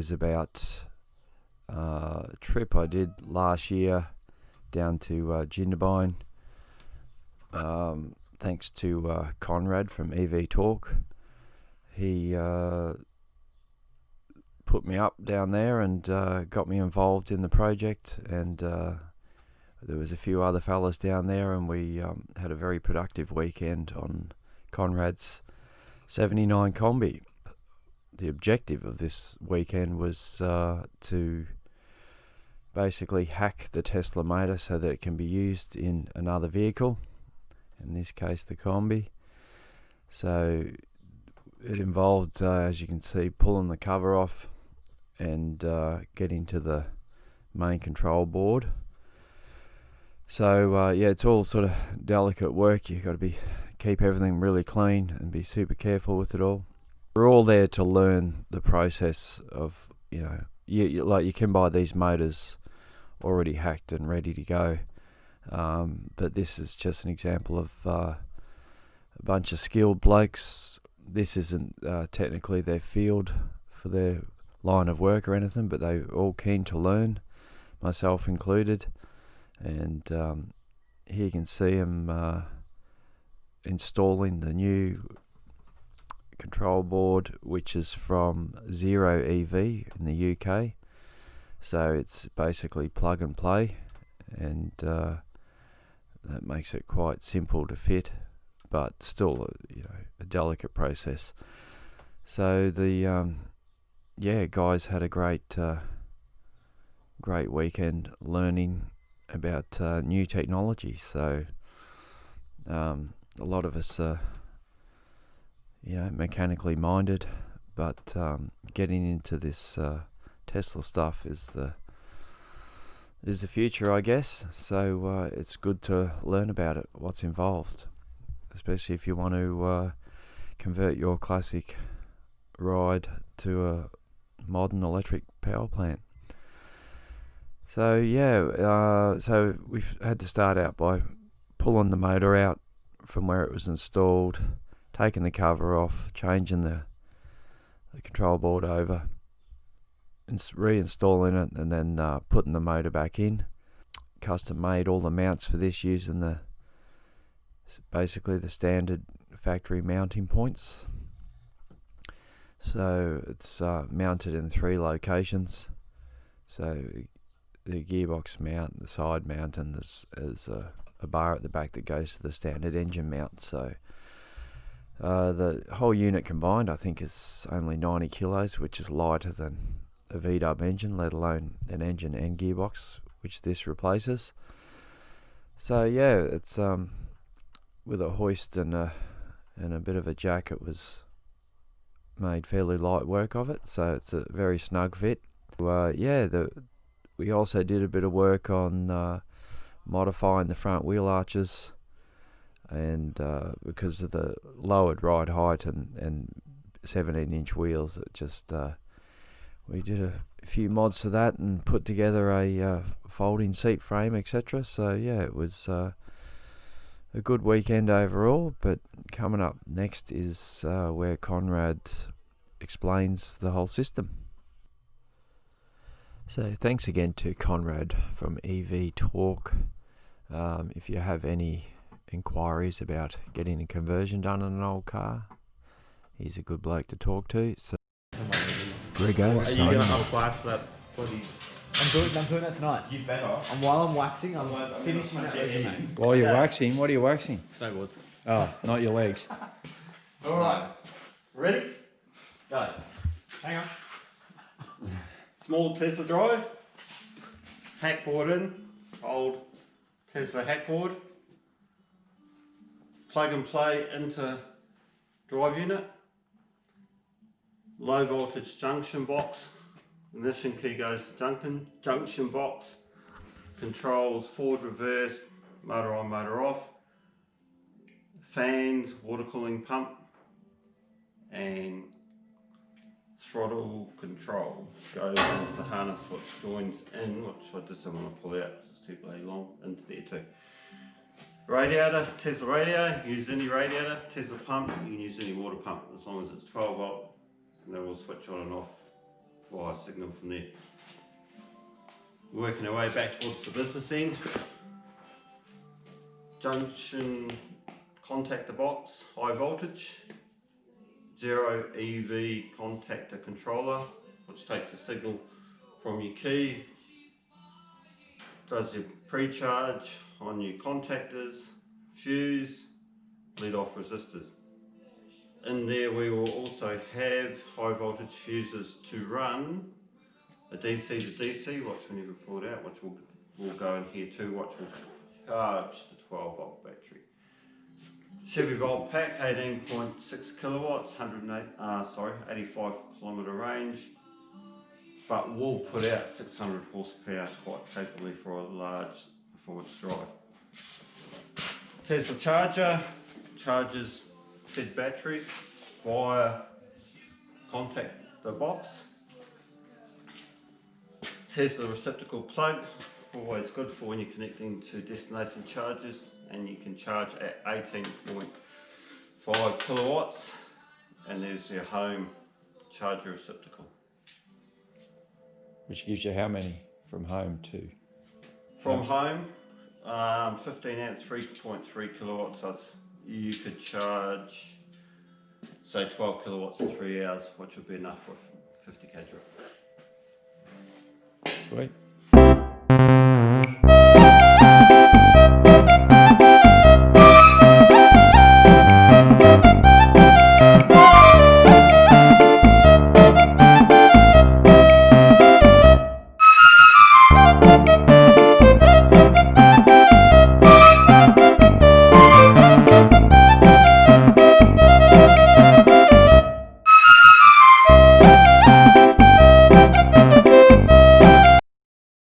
videos about a trip I did last year down to Jindabyne, thanks to Conrad from EV Talk. He put me up down there and got me involved in the project, and there was a few other fellas down there, and we had a very productive weekend on Conrad's 79 Kombi. The objective of this weekend was to basically hack the Tesla motor so that it can be used in another vehicle, in this case the Kombi. So it involved, as you can see, pulling the cover off and getting to the main control board. So yeah, it's all sort of delicate work. You've got to keep everything really clean and be super careful with it all. We're all there to learn the process of, you can buy these motors already hacked and ready to go, but this is just an example of a bunch of skilled blokes. This isn't technically their field for their line of work or anything, but they're all keen to learn, myself included. And here you can see them installing the new control board, which is from Zero EV in the UK. So it's basically plug and play, and that makes it quite simple to fit, but still a delicate process. So the guys had a great weekend learning about new technology. So a lot of us are mechanically minded, but getting into this Tesla stuff is the future, I guess. So it's good to learn about it, what's involved, especially if you want to convert your classic ride to a modern electric power plant. So so we've had to start out by pulling the motor out from where it was installed, taking the cover off, changing the control board over, and reinstalling it, and then putting the motor back in. Custom made all the mounts for this using basically the standard factory mounting points. So it's mounted in 3 locations. So the gearbox mount, the side mount, and there's a bar at the back that goes to the standard engine mount. So the whole unit combined, I think, is only 90 kilos, which is lighter than a VW engine, let alone an engine and gearbox, which this replaces. So yeah, it's with a hoist and a bit of a jack, it was made fairly light work of it. So it's a very snug fit. We also did a bit of work on modifying the front wheel arches, and because of the lowered ride height and 17-inch wheels, it just we did a few mods to that and put together a folding seat frame, etc. So yeah, it was a good weekend overall. But coming up next is where Conrad explains the whole system. So thanks again to Conrad from EV Talk. If you have any inquiries about getting a conversion done on an old car, he's a good bloke to talk to. So Grego, are you going to apply for that body? I'm doing that tonight. You better. While I'm waxing, I'm finishing that resume. while you're waxing, what are you waxing? Snowboards. Oh, not your legs. Alright. Ready? Go. Hang on. Small Tesla drive. Hackboard in. Old Tesla hackboard. Plug and play into drive unit. Low voltage junction box. Ignition key goes to junction box. Controls forward, reverse, motor on, motor off. Fans, water cooling pump, and throttle control goes into the harness which joins in, which I just don't want to pull out because it's too bloody long, into there too. Radiator, Tesla radiator, use any radiator. Tesla pump, you can use any water pump as long as it's 12 volt, and they will switch on and off via signal from there. Working our way back towards the business end. Junction contactor box, high voltage. 0 EV contactor controller, which takes the signal from your key, does your pre-charge on your contactors, fuse, lead off resistors. In there we will also have high voltage fuses to run a DC to DC, which we never pulled out, which will go in here too, which will charge the 12 volt battery. Chevy Volt pack, 18.6 kilowatts, 85 kilometre range, but will put out 600 horsepower quite capably for a large performance drive. Tesla charger charges said batteries via contactor box. Tesla receptacle plug, always good for when you're connecting to destination chargers, and you can charge at 18.5 kilowatts, and there's your home charger receptacle. Which gives you how many from home to? From home, 15 amps, 3.3 kilowatts, so you could charge say 12 kilowatts in 3 hours, which would be enough for a 50k drip. Sweet.